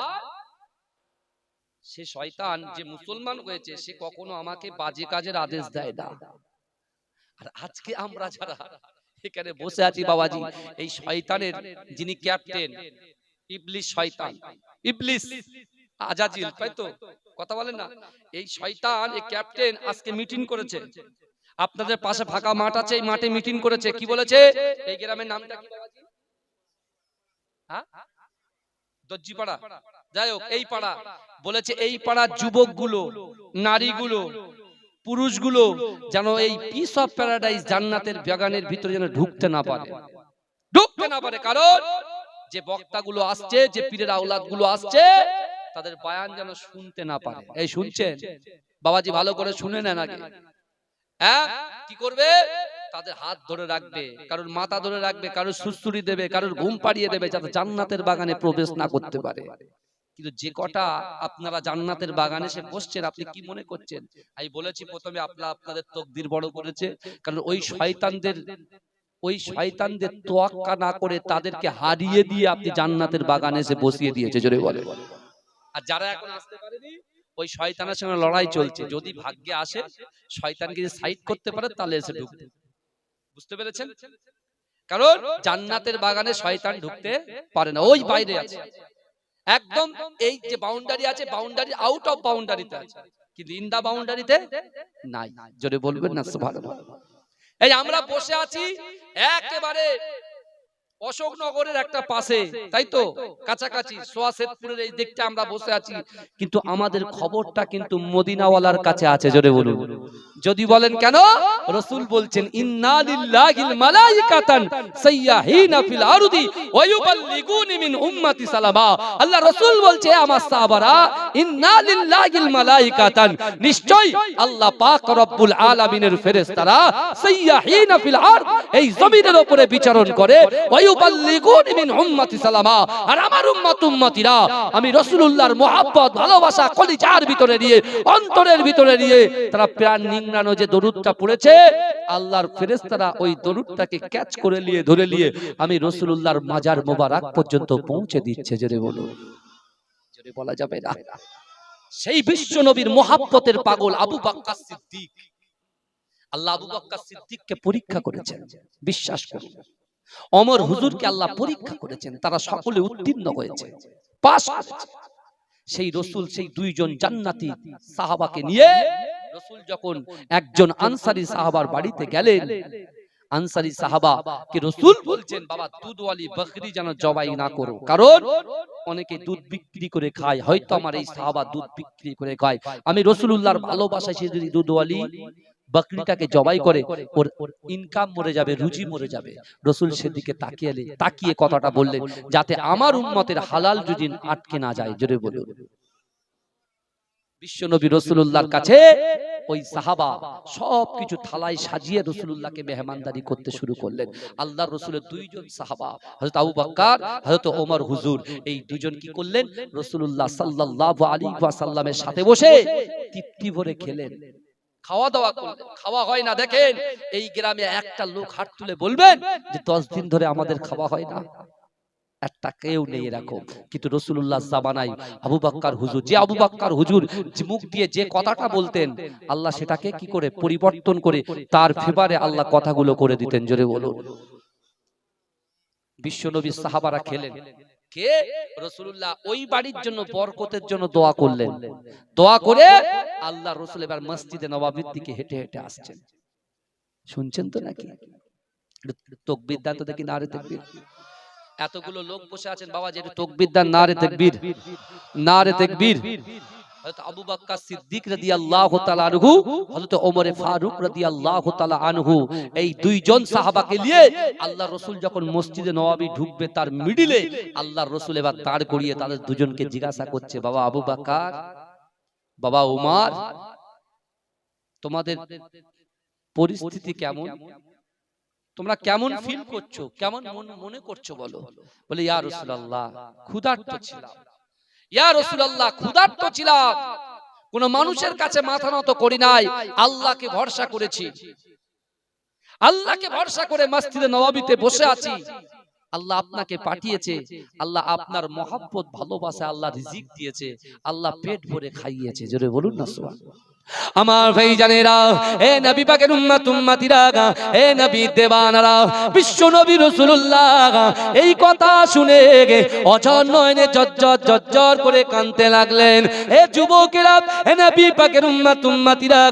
S1: সে শয়তান যে মুসলমান হয়েছে, সে কখনো আমাকে বাজে কাজের আদেশ দেয় না। আর আজকে আমরা যারা এখানে বসে আছি বাবাজি, এই শয়তানের যিনি ক্যাপ্টেন, ইবলিস শয়তান, ইবলিস আজাজিল, তাই তো কথা বলেন না? এই শয়তান, এই ক্যাপ্টেন আজকে মিটিং করেছে। আপনাদের পাশে ফাঁকা মাঠ আছে, এই মাঠে মিটিং করেছে। কি বলেছে? এই গ্রামের নামটা কি বাবাজি? হ্যাঁ, দর্জিপাড়া। যাই হোক, এই পাড়া বলেছে, এই পাড়ার যুবকগুলো, নারীগুলো, পুরুষগুলো যেন এই পিস অফ প্যারাডাইস জান্নাতের বাগানের ভিতরে যেন ঢুকতে না পারে, ঢুকতে না পারে। কারণ যে বক্তাগুলো আসছে, যে পীরের আওলাদগুলো আসছে, তাদের বয়ান যেন শুনতে না পারে। এই শুনছেন বাবাজি? ভালো করে শুনে নেন আগে। হ্যাঁ, কি করবে? তাদের হাত ধরে রাখবে, কারোর মাথা ধরে রাখবে, কারোর সুসুরি দেবে, কারোর ঘুম পাড়িয়ে দেবে, যাতে জান্নাতের বাগানে প্রবেশ না করতে পারে। কিন্তু যে কটা আপনারা জান্নাতের বাগানে এসে বসছেন, আপনি কি মনে করছেন? আমি বলেছি প্রথমে, আপনাদের তাকদীর বড় করেছে, কারণ ওই শয়তানদের তোয়াক্কা না করে তাদেরকে হারিয়ে দিয়ে আপনি জান্নাতের বাগানে এসে বসিয়ে দিয়েছে। জোরে বলে। আর যারা এখন আসতে পারেনি, ওই শয়তানের সঙ্গে লড়াই চলছে। যদি ভাগ্যে আসে, শয়তানকে যদি সাইড করতে পারে, তাহলে এসে ঢুকতে। বুঝতে পেরেছেন? কারণ জান্নাতের বাগানে শয়তান ঢুকতে পারে না, ওই বাইরে আছে একদম। এই যে বাউন্ডারি আছে, বাউন্ডারি আউট অফ বাউন্ডারিতে আছে, কিন্তু ইন দা বাউন্ডারিতে নাই। জোরে বলবেন না সুবহানাল্লাহ। এই আমরা বসে আছি একেবারে অশোকনগরের একটা পাশে, তাই তো, কাছাকাছি সোয়াশেদপুরের এই দিকটা আমরা বসে আছি, কিন্তু আমাদের খবরটা কিন্তু মদিনাওয়ালার কাছে আছে। জোরে বলুন। যদি বলেন কেন? রাসূল বলছেন, ইন্না লিল্লাহিল মালাইকাতান সাইয়াহিনা ফিল আরদি ওয়া ইউবাল্লিগুনি মিন উম্মতি সালামা। আল্লাহ রাসূল বলছে, আমার সাহাবারা, ইন্না লিল্লাহিল মালাইকাতান, নিশ্চয় আল্লাহ পাক রব্বুল আলামিনের ফেরেশতারা সাইয়াহিনা ফিল আরদ, এই জমিনের উপরে বিচরণ করে, ওয়া ইউবাল্লিগুনি মিন উম্মতি সালামা। আর আমার উম্মতিরা আমি রাসূলুল্লাহর মুহাব্বত, ভালোবাসা কলিজার ভিতরে নিয়ে, অন্তরের ভিতরে নিয়ে, তারা প্রাণ নিংড়ানো যে দরুদটা পড়েছে, আল্লাহর ফেরেশতারা ওই দরুদটাকে ক্যাচ করে নিয়ে, ধরে নিয়ে আমি রাসূলুল্লাহর মাজার মোবারক পর্যন্ত পৌঁছে দিচ্ছে। জোরে বলুন। জোরে বলা যাবে না? সেই বিশ্ব নবীর মুহাব্বতের পাগল আবু বকর সিদ্দিক, আল্লাহ আবু বকর সিদ্দিককে পরীক্ষা করেছেন। বিশ্বাস করুন, ওমর হুজুরকে আল্লাহ পরীক্ষা করেছেন, তারা সকলে উত্তীর্ণ হয়েছে, পাস করেছে। সেই রাসূল সেই দুইজন জান্নাতি সাহাবাকে নিয়ে রাসূল যখন একজন আনসারী সাহাবার বাড়িতে গেলেন, আনসারী সাহাবাকে রাসূল বলছেন, বাবা দুধওয়ালি বকরি যেন জবাই না করো, কারণ অনেকে দুধ বিক্রি করে খায়, হয়তো আমার এই সাহাবা দুধ বিক্রি করে খায়, আমি রাসূলুল্লাহর ভালোবাসায় সে যদি দুধওয়ালি বকরিটাকে জবাই করে, ওর ইনকাম মরে যাবে, রুজি মরে যাবে। রাসূল সেদিকে তাকিয়ে কথাটা বললেন, যাতে আমার উম্মতের হালাল রুজি আটকে না যায়। জোরে বলুন। বিশ্বনবী রাসূলুল্লাহর কাছে ওই সাহাবা সবকিছু থালায় সাজিয়ে রাসূলুল্লাহকে মেহমানদারি করতে শুরু করলেন। আল্লাহর রাসূলের দুইজন সাহাবা, হযরত আবু বকর, হযরত ওমর হুজুর, এই দুজন কি করলেন? রাসূলুল্লাহ সাল্লাল্লাহু আলাইহি ওয়াসাল্লামের সাথে বসে তৃপ্তি ভরে খেলেন, খাওয়া দাওয়া করলেন। খাওয়া হয় না, দেখেন এই গ্রামে একটা লোক হাত তুলে বলবেন যে 10 দিন ধরে আমাদের খাওয়া হয় না? একটা কেউ নেই এরকম। কিন্তু রাসূলুল্লাহ জামানায় আবু বকর হুজুর, যে আবু বকর হুজুর যে মুখ দিয়ে যে কথাটা বলতেন, আল্লাহ সেটাকে কি করে পরিবর্তন করে তার ফেভারে আল্লাহ কথাগুলো করে দিতেন। জোরে বলুন। বিশ্বনবীর সাহাবারা খেলেন, কে? রাসূলুল্লাহ ওই বাড়ির জন্য বরকতের জন্য দোয়া করলেন। দোয়া করে আল্লাহ রাসূল এবার মসজিদে নববীর দিকে হেঁটে হেঁটে আসছেন। শুনছেন তো নাকি? তাকবীর দাও তো দেখি, নারে তাকবীর। এতগুলো লোক বসে আছেন বাবা, যেটা তাকবীর দেন, নারে তাকবীর, নারে তাকবীর। হযরত আবু বকর সিদ্দিক রাদিয়াল্লাহু তাআলা আনহু, হযরত ওমর ফারুক রাদিয়াল্লাহু তাআলা আনহু, এই দুইজন সাহাবাকে নিয়ে আল্লাহর রাসূল যখন মসজিদে নববী ঢুকবে, তার মিডিলে আল্লাহর রাসূল এবার দাঁড় করিয়ে তাদের দুজনকে জিজ্ঞাসা করছে, বাবা আবু বকর, বাবা ওমর, তোমাদের পরিস্থিতি কেমন? তোমরা কেমন ফিল করছো, কেমন মনে করছো বলো? বলে ইয়া রাসূলুল্লাহ, ক্ষুধার্ত ছিলাম। ইয়া রাসূলুল্লাহ, ক্ষুধার্ত ছিলাম, কোন মানুষের কাছে মাথা নত করি নাই, আল্লাহকে ভরসা করেছি। আল্লাহকে ভরসা করে মসজিদে নববীতে বসে আছি। আল্লাহ আপনাকে পাঠিয়েছে, আল্লাহ আপনার মহব্বত ভালোবাসা আল্লাহ রিজিক দিয়েছে, আল্লাহ পেট ভরে খাইয়েছে। জোরে বলুন না সুবহানাল্লাহ। আমার ভাইজানেরা, এ নবী পাকের উম্মত উম্মতিরা, এ নবী দেওয়ানারা, বিশ্ব নবী রাসূলুল্লাহ এই কথা শুনে অঝর নয়নে জজ্জর করে কাঁদতে লাগলেন। এ যুবকেরা, এ নবী পাকের উম্মত উম্মতিরা,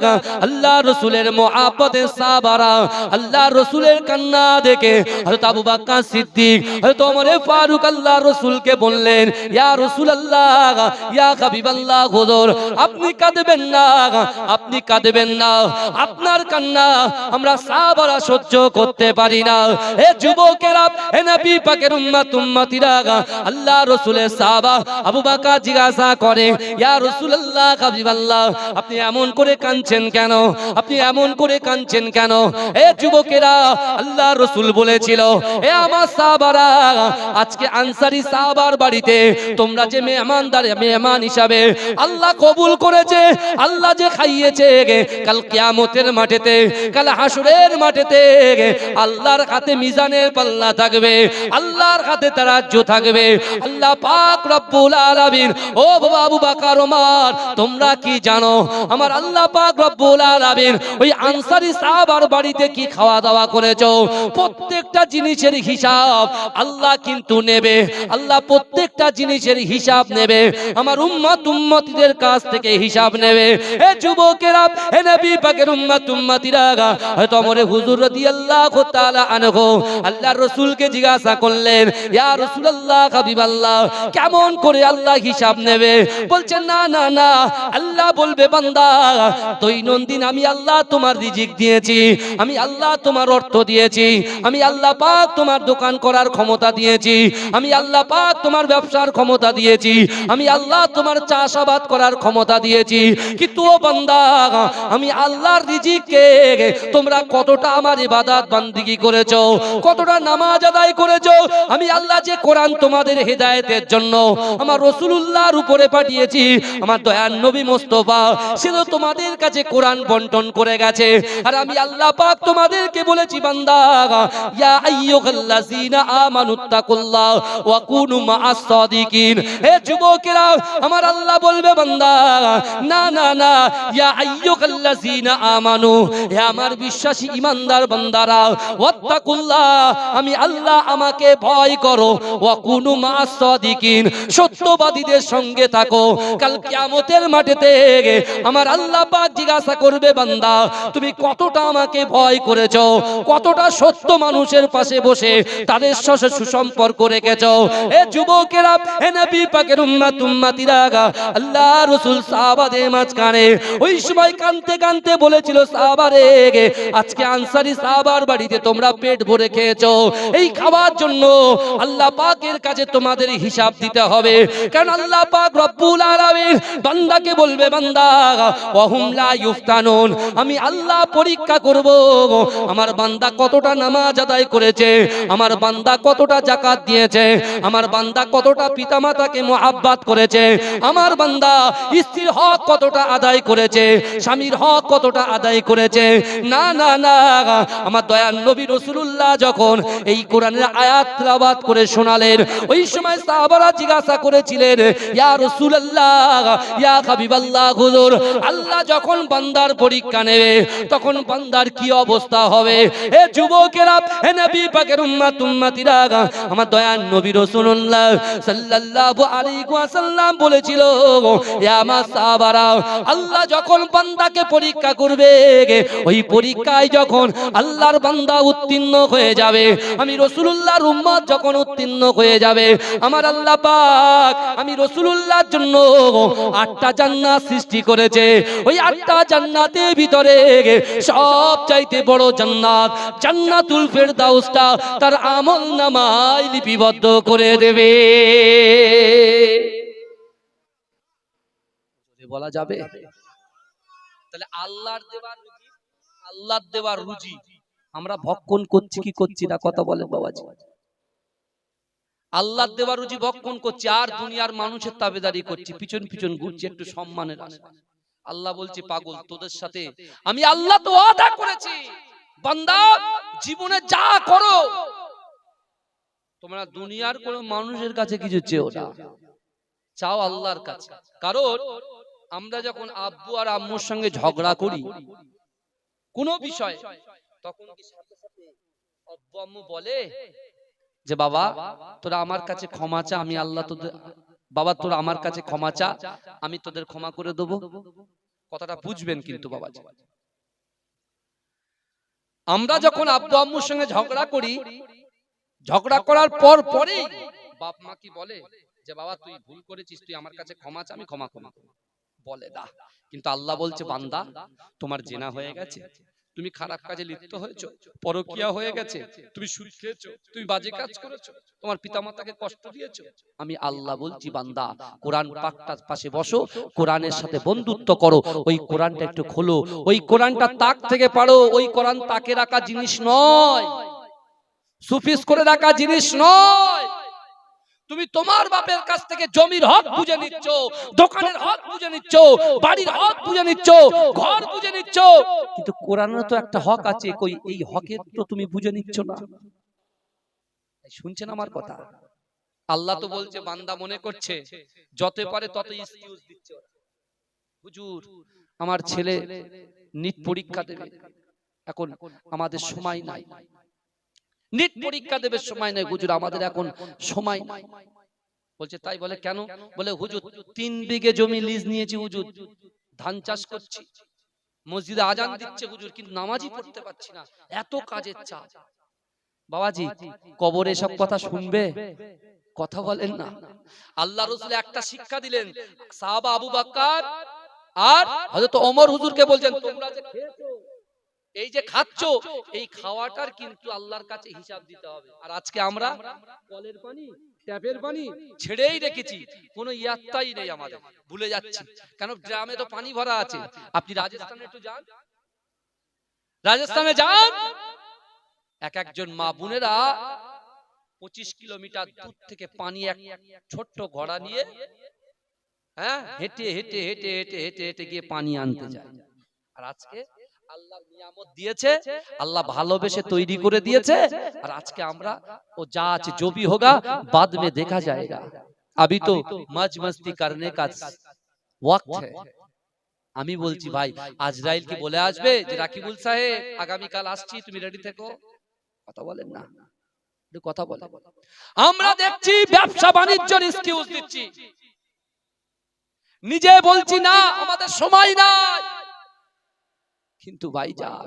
S1: আল্লাহ রাসূলের মুহাব্বতের সাহাবারা, আল্লাহ রাসূলের কান্না দেখে হযরত আবু বকর সিদ্দিক, হযরত ওমর ফারুক আল্লাহ রাসূলকে বললেন, ইয়া রাসূলুল্লাহ, ইয়া হাবিবাল্লাহ, হুজুর আপনি কাঁদবেন না, আপনি কাঁদবেন না, আপনার কান্না আমরা সাহাবারা সহ্য করতে পারি না। এ যুবকেরা, এ নবী পাকের উম্মত উম্মতিরা, আল্লাহ রাসূলের সাহাবা আবু বকর জিজ্ঞাসা করে, ইয়া রাসূলুল্লাহ, হাবিবাল্লাহ, আপনি এমন করে কাঁদছেন কেন? আপনি এমন করে কাঁদছেন কেন? এ যুবকেরা, আল্লাহ রাসূল বলেছিল, এ আমার সাহাবারা, আজকে আনসারী সাহাবার বাড়িতে তোমরা যে মেহমান হিসাবে আল্লাহ কবুল করেছে, আল্লাহ যে খাইয়েছে, কাল কিয়ামতের মাঠেতে, কাল হাসরের মাঠেতে আল্লাহর হাতে মিজানের পাল্লা থাকবে, আল্লাহর হাতে তারাজ্জু থাকবে। আল্লাহ পাক রব্বুল আলামিন, ও বাবা আবু বকর ওমর, তোমরা কি জানো আমার আল্লাহ পাক রব্বুল আলামিন ওই আনসারী সাহাবার বাড়িতে কি খাওয়া দাওয়া করেছো? প্রত্যেকটা জিনিসের হিসাব আল্লাহ কিন্তু নেবে, আল্লাহ প্রত্যেকটা জিনিসের হিসাব নেবে, আমার উম্মত উম্মতিদের কাছ থেকে হিসাব নেবে। এ যুবকেরা, হে নবী পাকের উম্মত উম্মতিরা, হযরত ওমর হুজুর রাদিয়াল্লাহু তাআলা আনহু আল্লাহর রাসূলকে জিজ্ঞাসা করলেন, ইয়া রাসূলুল্লাহ, হাবিবাল্লাহ, কেমন করে আল্লাহ হিসাব নেবে? বলছেন, না না না, আল্লাহ বলবে, বান্দা দৈনন্দিন আমি আল্লাহ তোমার রিজিক দিয়েছি, আমি আল্লাহ তোমার অর্থ দিয়েছি, আমি আল্লাহ পাক তোমার দোকান করার ক্ষমতা দিয়েছি, আমি আল্লাহ পাক তোমার ব্যবসার ক্ষমতা দিয়েছি, আমি আল্লাহ তোমার চাষাবাদ করার ক্ষমতা দিয়েছি, কিন্তু ও বান্দা, আমি আল্লাহর রিজিককে তোমরা কতটা আমার ইবাদত বান্দিগি করেছো, কতটা নামাজ আদায় করেছো? আমি আল্লাহ যে কোরআন তোমাদের হেদায়েতের জন্য আমার রাসূলুল্লাহর উপরে পাঠিয়েছি, আমার দয়ার নবী মুস্তাফা, সে তো তোমাদের কাছে কোরআন বন্টন করে গেছে, আর আমি আল্লাহ পাক তোমাদেরকে বলেছি, বান্দা, ইয়া আইয়ুহাল্লাযীনা আমানুত্তাকুল্লাহ ওয়া কুনু মা'আস সাদিকিন। হে যুবকেরা, আমার আল্লাহ বলবে, বান্দা, না না না, ইয়া আইয়ুহাল্লাযীনা আমানু, হে আমার বিশ্বাসী ঈমানদার বান্দারা, ওয়াত্তাকুল্লাহ, আমি আল্লাহ আমাকে ভয় করো, ওয়া কুনু মা'আস সাদিকিন, সত্যবাদীদের সঙ্গে থাকো। কাল কিয়ামতের মাঠেতে আমার আল্লাহ পাক জিজ্ঞাসা করবে, বান্দা তুমি কতটা আমাকে ভয় করেছো, কতটা সত্য মানুষের পাশে বসে তাদের সাথে সুসম্পর্ক রেখেছো। এ যুবকেরা, হে নবী পাকের উম্মত উম্মতিরা, আল্লাহ রাসূল সাহাবাদের মাঝখানে ওই সময় কাঁদতে কাঁদতে বলেছিল, সাহাবারে, আজকে আনসারী সাহাবার বাড়িতে তোমরা পেট ভরে খেয়েছো, এই খাওয়ার জন্য আল্লাহ পাকের কাছে তোমাদের হিসাব দিতে হবে। কারণ আল্লাহ পাক রব্বুল আলামিন বান্দাকে বলবে, বান্দা, ওয়াহুম লা ইফতানুন, আমি আল্লাহ পরীক্ষা করব আমার বান্দা কতটা নামাজ আদায় করেছে, আমার বান্দা কতটা যাকাত দিয়েছে, আমার বান্দা কতটা পিতামাতাকে মুহাব্বত করেছে, আমার বান্দা স্ত্রীর হক কতটা আদায় করেছে, স্বামীর হক কতটা আদায় করেছে। না না না, আমার দয়ার নবী রাসূলুল্লাহ যখন এই কোরআনের আয়াত তেলাওয়াত করে শোনালেন, ওই সময় সাহাবারা জিজ্ঞাসা করেছিলেন, ইয়া রাসূলুল্লাহ, ইয়া হাবিবাল্লাহ, হুজুর আল্লাহ যখন বান্দার পরীক্ষা নেবে তখন বান্দার কি অবস্থা হবে? হে যুবকেরা, হে নবী পাকের উম্মত উম্মতিরা, আমার দয়ার নবী রাসূলুল্লাহ সাল্লাল্লাহু আলাইহি ওয়াসাল্লাম বলেছিল, ইয়া আমার সাহাবারা, আল্লাহ যখন বান্দাকে পরীক্ষা করবে, ওই পরীক্ষায় যখন আল্লাহর বান্দা উত্তীর্ণ হয়ে যাবে, আমি রাসূলুল্লাহর উম্মত যখন উত্তীর্ণ হয়ে যাবে, আমার আল্লাহ পাক আমি রাসূলুল্লাহর জন্য 8টা জান্নাত সৃষ্টি করেছে। ওই 8টা জান্নাতের ভিতরে সবচাইতে বড় জান্নাত জান্নাতুল ফেরদাউসটা তার আমলনামায় লিপিবদ্ধ করে দেবে। বলা যাবে? তাহলে আল্লাহর দেওয়ার রুজি আমরা ভক্ষণ করছি কি করছি না? কথা বলেন বাবাজি। আল্লাহর দেওয়ার রুজি ভক্ষণ করছি আর দুনিয়ার মানুষের তাবেদারি করছি, পিছন পিছন ঘুরছি একটু সম্মানের আশা। আল্লাহ বলছে পাগল, তোদের সাথে আমি আল্লাহ তো ওয়াদা করেছি, বান্দা জীবনে যা করো তোমরা দুনিয়ার কোন মানুষের কাছে কিছু চেও না, চাও আল্লাহর কাছে। কারণ আমরা যখন আব্বু আর আম্মুর সঙ্গে ঝগড়া করি কোন বিষয়, তখন কি সাথে সাথে আব্বু আম্মু বলে যে বাবা তোরা আমার কাছে ক্ষমা চা, আমি আল্লাহ তোদের, বাবা তোরা আমার কাছে ক্ষমা চা, আমি তোদের ক্ষমা করে দেবো? কথাটা বুঝবেন কিন্তু বাবাজি। আমরা যখন আব্বু আম্মুর সঙ্গে ঝগড়া করি, ঝগড়া করার পর পরেই বাপ মা কি বলে যে বাবা তুই ভুল করেছিস, তুই আমার কাছে ক্ষমা চা, আমি ক্ষমা করব, বলে না। কিন্তু আল্লাহ বলছে বান্দা তোমার জিনা হয়ে গেছে, তুমি খারাপ কাজে লিপ্ত হয়েছো, পরকিয়া হয়ে গেছে, তুমি সুদ খেয়েছো, তুমি বাজে কাজ করেছো, তোমার পিতামাতাকে কষ্ট দিয়েছো, আমি আল্লাহ বলছি বান্দা কোরআন পাকটার পাশে বসো, কোরআনের সাথে বন্ধুত্ব করো, ওই কোরআনটা একটু খোলো, ওই কোরআনটা তাক থেকে পড়ো। ওই কোরআন তাকে রাখা জিনিস নয়, সুফিস করে রাখা জিনিস নয়। তুমি তোমার বাপের কাছ থেকে জমির হক বুঝে নিচ্ছ, দোকানের হক বুঝে নিচ্ছ, বাড়ির হক বুঝে নিচ্ছ, ঘর বুঝে নিচ্ছ, কিন্তু কোরআনের তো একটা হক আছে, কই এই হকের তো তুমি বুঝে নিচ্ছ না। শুনছেন আমার কথা? আল্লাহ তো বলছে বান্দা মনে করছে যত পারে তত এক্সকিউজ দিচ্ছে, হুজুর আমার ছেলে নিট পরীক্ষা দেবে, এখন আমাদের সময় নাই, নিট পরীক্ষা দেবে সময় নাই হুজুর, আমাদের এখন সময় নাই। বলছে তাই? বলে কেন? বলে হুজুর 3 বিঘে জমি লিজ নিয়েছি হুজুর, ধান চাষ করছি, মসজিদে আজান দিচ্ছে হুজুর, কিন্তু নামাজই পড়তে পারছি না, এত কাজের চাপ। বাবাজি কবরে সব কথা শুনবে? কথা বলেন না। আল্লাহ রাসূল একটা শিক্ষা দিলেন, সাহাবা আবু বকর আর হযরত ওমর হুজুরকে বলছেন তোমরা যে খেয়েছো, এই যে খাচ্ছ, এই খাওয়াটার কিন্তু আল্লাহর কাছে হিসাব দিতে হবে। আর আজকে আমরা কলের পানি, ট্যাপের পানি ছেড়েই রেখেছি, কোনো ইয়াত্তাই নেই আমাদের, ভুলে যাচ্ছি। কেন? গ্রামে তো পানি ভরা আছে। আপনি রাজস্থানে একটু যান, রাজস্থানে যান, এক একজন মা বোনেরা 25 কিলোমিটার দূর থেকে পানি এক ছোট্ট ঘোড়া নিয়ে হেঁটে হেঁটে হেঁটে হেঁটে হেঁটে হেঁটে গিয়ে পানি আনতে যায়। আর আজকে আল্লাহ নিয়ামত দিয়েছে, আল্লাহ ভালোবেসে তৈরি করে দিয়েছে, আর আজকে আমরা ও যা আছে जो भी होगा बाद में देखा जाएगा, अभी तो मौज मस्ती करने का वक्त है। আমি বলছি ভাই আজরাইল কি বলে আসবে যে রাকিবুল সাহেব আগামী কাল আসছি, তুমি রেডি থেকো? কথা বলেন না, কথা বলেন। আমরা দেখছি ব্যবসা বাণিজ্যের এক্সকিউজ দিচ্ছি, নিজে বলছি না আমাদের সময় নাই। কিন্তু ভাইজান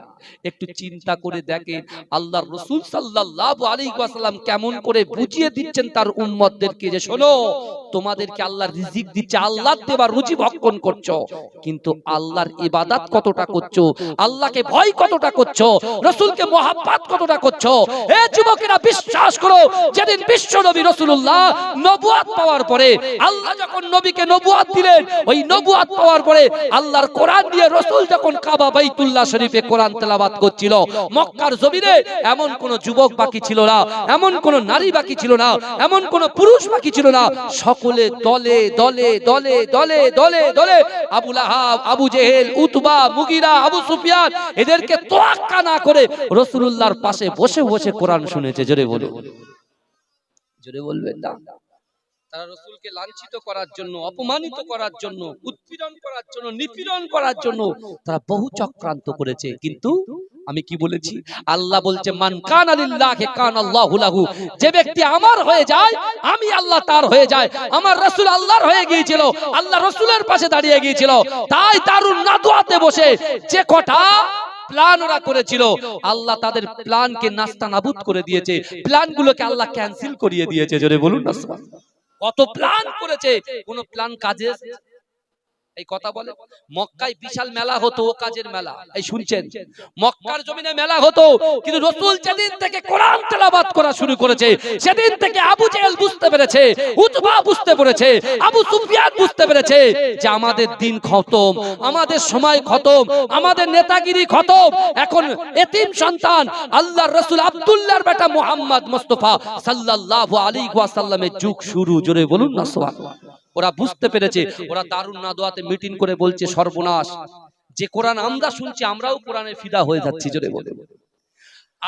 S1: একটু চিন্তা করে দেখেন আল্লাহর রাসূল সাল্লাল্লাহু আলাইহি ওয়াসাল্লাম কেমন করে বুঝিয়ে দিচ্ছেন তার উম্মতদেরকে যে শোনো তোমাদেরকে আল্লাহ রিজিক দিচ্ছে, আল্লাহর দেওয়া রুজি ভক্ষণ করছো, কিন্তু আল্লাহর ইবাদত কতটা করছো, আল্লাহকে ভয় কতটা করছো, রাসূলকে মহব্বত কতটা করছো। এ যুবকেরা বিশ্বাস করো, যেদিন বিশ্ব নবী রাসূলুল্লাহ নবুয়ত পাওয়ার পরে, আল্লাহ যখন নবীকে নবুয়ত দিলেন, ওই নবুয়ত পাওয়ার পরে আল্লাহর কোরআন দিয়ে রাসূল যখন কাবা বাইতুল্লাহ শরীফে কোরআন তেলাওয়াত করছিল, মক্কার জমিনে এমন কোন যুবক বাকি ছিল না, এমন কোন নারী বাকি ছিল না, এমন কোন পুরুষ বাকি ছিল না, সকলে দলে দলে দলে দলে দলে দলে আবু লাহাব, আবু জেহেল, উতবা, মুগিরা, আবু সুফিয়ান এদেরকে তোয়াক্কা না করে রাসূলুল্লাহর পাশে বসে বসে কোরআন শুনেছে। জোরে বলো, জোরে বলবেন না। তারা রাসূলকে লাঞ্ছিত করার জন্য, অপমানিত করার জন্য, উৎপীড়ন করার জন্য, নিপীড়ন করার জন্য তারা বহু চক্রান্ত করেছে, কিন্তু আমি কি বলেছি? আল্লাহ বলছে মান কানা লিল্লাহি কানা আল্লাহু লাহু। যে ব্যক্তি আমার হয়ে যায় আমি আল্লাহ তার হয়ে যায়। আমার রাসূল আল্লাহর হয়ে গিয়েছিল, আল্লাহ রাসূলের পাশে দাঁড়িয়ে গিয়েছিল। তাই দারুন নাদওয়াতে বসে যে কটা প্ল্যান ওরা করেছিল, আল্লাহ তাদের প্ল্যানকে নাস্তানাবুদ করে দিয়েছে, প্ল্যানগুলোকে আল্লাহ ক্যান্সেল করিয়ে দিয়েছে। জোরে বলুন না সুবহানাল্লাহ। কত প্ল্যান করেছে, কোন প্ল্যান কাজে এই কথা বলে। মক্কায় বিশাল মেলা হতো, ও কাজের মেলা। এই শুনছেন, মক্কার জমিনে মেলা হতো, কিন্তু রাসূল যেদিন থেকে কোরআন তেলাওয়াত করা শুরু করেছে সেদিন থেকে আবু জেহেল বুঝতে পেরেছে, উতবা বুঝতে পেরেছে, আবু সুফিয়ান বুঝতে পেরেছে যে আমাদের দিন খতম, আমাদের সময় খতম, আমাদের নেতাগিরি খতম। এখন এতিম সন্তান আল্লাহর রাসূল আব্দুল্লাহর বেটা মুহাম্মদ মুস্তাফা সাল্লাল্লাহু আলাইহি ওয়াসাল্লামের যুগ শুরু। জোরে বলুন না সুবহানাল্লাহ। ওরা বুঝতে পেরেছে, ওরা দারুন নাদওয়াতে মিটিং করে বলছে সর্বনাশ, যে কোরআন আমরা শুনছি আমরাও কোরআনের ফিদা হয়ে যাচ্ছি। জোরে বলে।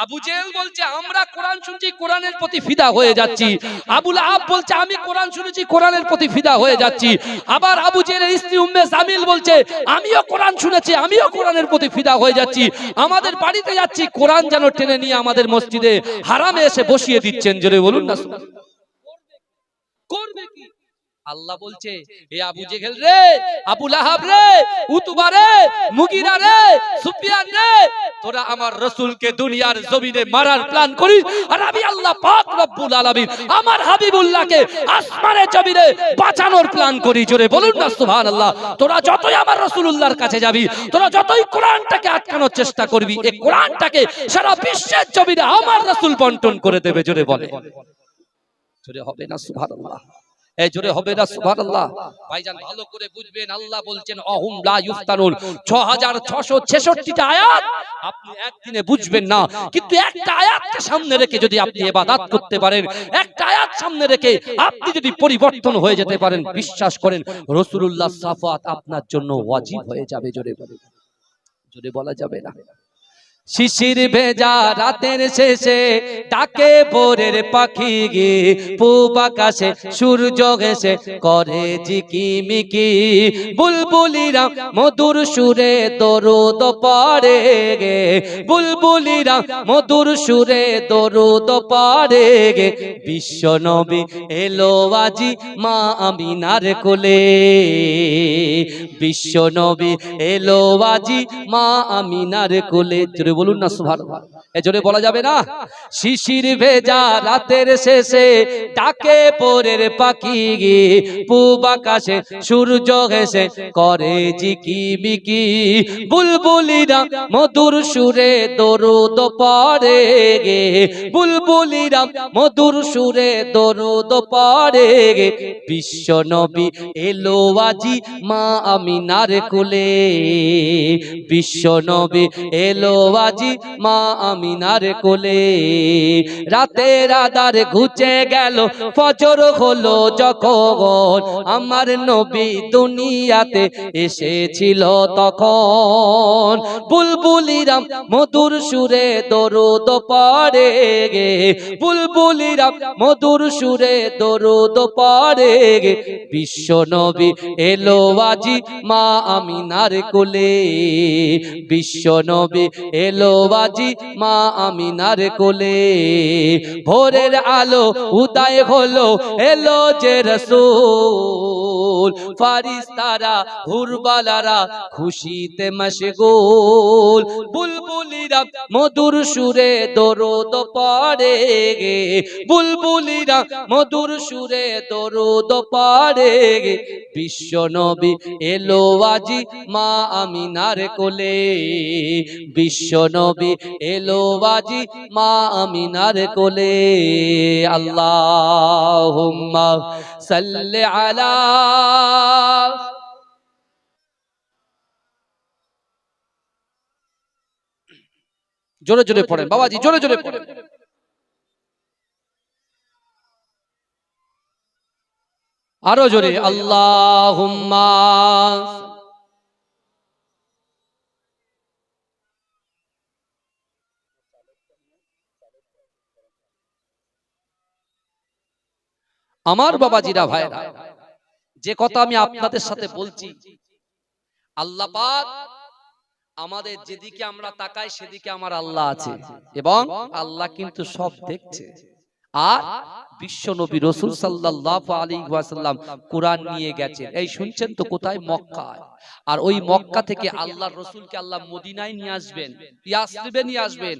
S1: আবু জেহেল বলছে আমরা কোরআন শুনছি কোরআনের প্রতি ফিদা হয়ে যাচ্ছি। আবু লাহাব বলছে আমি কোরআন শুনেছি কোরআনের প্রতি ফিদা হয়ে যাচ্ছি। আবার আবু জেহেলের স্ত্রী উম্মে জামিল বলছে আমিও কোরআন শুনেছি, আমিও কোরআনের প্রতি ফিদা হয়ে যাচ্ছি। আমাদের বাড়িতে যাচ্ছি, কোরআন যেন টেনে নিয়ে আমাদের মসজিদে হারামে এসে বসিয়ে দিচ্ছেন। জোরে বলুন না। করবে কি? আল্লাহ বলছে এ আবু জেহেল রে, আবু লাহাব রে, উতবা রে, মুগিরা রে, সুফিয়ান রে, তোরা আমার রাসূলকে দুনিয়ার জমিনে মারার প্ল্যান করিস, আর আমি আল্লাহ পাক রব্বুল আলামিন আমার হাবিবুল্লাহকে আসমানের জমিনে বাঁচানোর প্ল্যান করি। জোরে বলুন না সুবহানাল্লাহ। তোরা যতই আমার রাসূলুল্লাহর কাছে যাবি, তোরা যতই কোরআনটাকে আটকানোর চেষ্টা করবি, এই কোরআনটাকে সারা বিশ্বের জমিনে আমার রাসূল বন্টন করে দেবে। জোরে বলে। জোরে হবে না সুবহানাল্লাহ। এই জোরে হবে না সুবহানাল্লাহ। ভাইজান ভালো করে বুঝবেন, আল্লাহ বলছেন অহুম লা ইফতানুন। 6666টা আয়াত আপনি একদিনে বুঝবেন না, কিন্তু একটা আয়াতকে সামনে রেখে যদি আপনি ইবাদত করতে পারেন, একটা আয়াত সামনে রেখে আপনি যদি পরিবর্তন হয়ে যেতে পারেন, বিশ্বাস করেন রাসূলুল্লাহ সাফাত আপনার জন্য ওয়াজিব হয়ে যাবে। জোরে বলে। জোরে বলা যাবে না। শিশির ভেজা রাতের শেষে ডাকে ভোরের পাখি গে, পূব আকাশে সূর্য ঘেঁষে করে ঝিকিমিকি, বুলবুলিরা মধুর সুরে দরুদ পড়ে গে, বুলবুলিরা মধুর সুরে দরুদ পড়ে গে। বিশ্ব নবী এলো আজি মা আমিনার কোলে, বিশ্ব নবী এলো আজি মা আমিনার কোলে। বলুন না সুবহানাল্লাহ। এ জোরে বলা যাবে না। শিশির ভেজা রাতের শেষে ডাকে ভোরের পাখি গে, পূব আকাশে সূর্য ঘেঁষে করে ঝিকিমিকি, বুলবুলিরা মধুর সুরে দরুদ পড়ে গে, বুলবুলিরা মধুর সুরে দরুদ পড়ে গে। বিশ্ব নবী এলো আজি মা আমিনার কোলে, বিশ্ব নবী এলো আজি মা আমিনার কোলে। রাতের আধার ঘুচে গেল, ফজর হলো যখন, আমার নবী দুনিয়াতে এসেছিল তখন, বুলবুলিরা মধুর সুরে দরুদ পড়ে গে, বুলবুলিরা মধুর সুরে দরুদ পড়ে গে। বিশ্ব নবী এলো আজি মা আমিনার কোলে, বিশ্ব নবী এলো আজি মা আমিনার কোলে। ভোরের আলো উদয় হলো, এলো যে রাসূল, ফারিস্তারা হুরবালারা খুশিতে মশগুল, বুলবুলিরা মধুর সুরে দরুদ পড়ে গে, বুলবুলিরা মধুর সুরে দরুদ পড়ে গে। বিশ্ব নবী এলো আজি মা আমিনার কোলে, বিশ্ব নবী এলো আজি মা আমিনার কোলে। আল্লাহুম্মা সাল্লি আলা। জোরে জোরে পড়েন বাবাজি, জোরে জোরে পড়েন। আরো জোরে আল্লাহুম্মা। আমার বাবাজিরা ভাইরা, যে কথা আমি আপনাদের সাথে বলছি, আল্লাহ পাক আমাদের যেদিকে আমরা তাকাই সেদিকে আমার আল্লাহ আছে এবং আল্লাহ কিন্তু সব দেখছে। আর বিশ্ব নবী রাসূল সাল্লাল্লাহু আলাইহি ওয়াসাল্লাম কোরআন নিয়ে গেছেন, এই শুনছেন তো কোথায়? মক্কায়। আর ওই মক্কা থেকে আল্লাহর রাসূলকে আল্লাহ মদিনায় নিয়ে আসবেন, ইয়াসরিবে নিয়ে আসবেন।